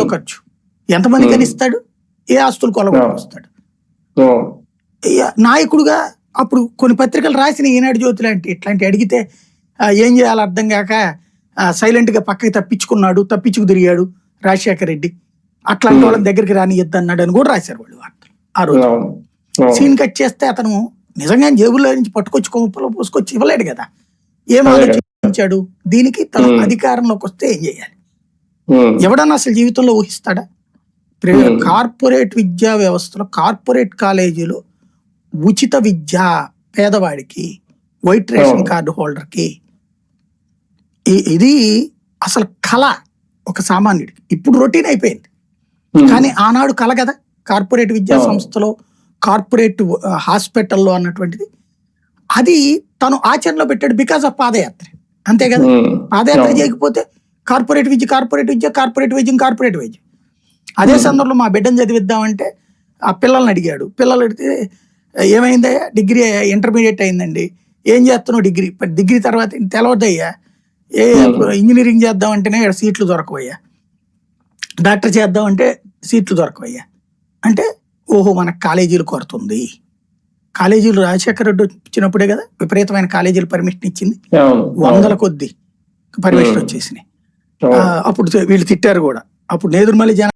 లక్షల్లో ఖర్చు. ఎంతమందికి అని ఇస్తాడు? ఏ ఆస్తులు కొలగొట్టుకొస్తాడు? నాయకుడుగా అప్పుడు కొన్ని పత్రికలు రాసిన ఈనాడు జ్యోతి ఇట్లాంటి అడిగితే ఏం చేయాలో అర్థం కాక సైలెంట్ గా పక్కకి తప్పించుకు తిరిగాడు రాజశేఖర రెడ్డి, అట్లాంటి వాళ్ళ దగ్గరికి రానియద్దు అన్నాడు అని కూడా రాశారు వాళ్ళు వార్తలు ఆ రోజు. సీన్ కట్ చేస్తే అతను నిజంగా జేబుల్లో నుంచి పట్టుకొచ్చి కొమ్మలో పోసుకొచ్చి ఇవ్వలేడు కదా. ఏం ఆలోచించాడు? దీనికి తన అధికారంలోకి వస్తే ఏం చేయాలి? ఎవడన్నా అసలు జీవితంలో ఊహిస్తాడా? కార్పొరేట్ విద్యా వ్యవస్థలో, కార్పొరేట్ కాలేజీలో ఉచిత విద్య పేదవాడికి, వైట్ రేషన్ కార్డు హోల్డర్కి, ఇది అసలు కళ ఒక సామాన్యుడికి. ఇప్పుడు రొటీన్ అయిపోయింది, కానీ ఆనాడు కళ కదా. కార్పొరేట్ విద్యా సంస్థలో, కార్పొరేట్ హాస్పిటల్లో అన్నటువంటిది అది తను ఆచరణలో పెట్టాడు బికాస్ ఆఫ్ పాదయాత్ర. అంతే కదా. పాదయాత్ర చేయకపోతే కార్పొరేట్ విద్య, కార్పొరేట్ విద్య, కార్పొరేట్ వైద్యం, కార్పొరేట్ వైద్యం. అదే సందర్భంలో మా బిడ్డను చదివిద్దామంటే ఆ పిల్లల్ని అడిగాడు. పిల్లలు అడిగితే ఏమైందయ్యా? డిగ్రీ ఇంటర్మీడియట్ అయిందండి. ఏం చేస్తున్నావు? డిగ్రీ తర్వాత తెలవద్దయ్యా. ఇంజనీరింగ్ చేద్దామంటేనే సీట్లు దొరకవయ్యా, డాక్టర్ చేద్దామంటే సీట్లు దొరకవయ్యా అంటే, ఓహో మనకు కాలేజీలు కొరతుంది. కాలేజీలు రాజశేఖర రెడ్డి వచ్చినప్పుడే కదా విపరీతమైన కాలేజీలు పర్మిషన్ ఇచ్చింది, 100ల కొద్ది పర్మిషన్ వచ్చేసినాయి. అప్పుడు వీళ్ళు తిట్టారు కూడా. అప్పుడు నేదురుమల్లి జన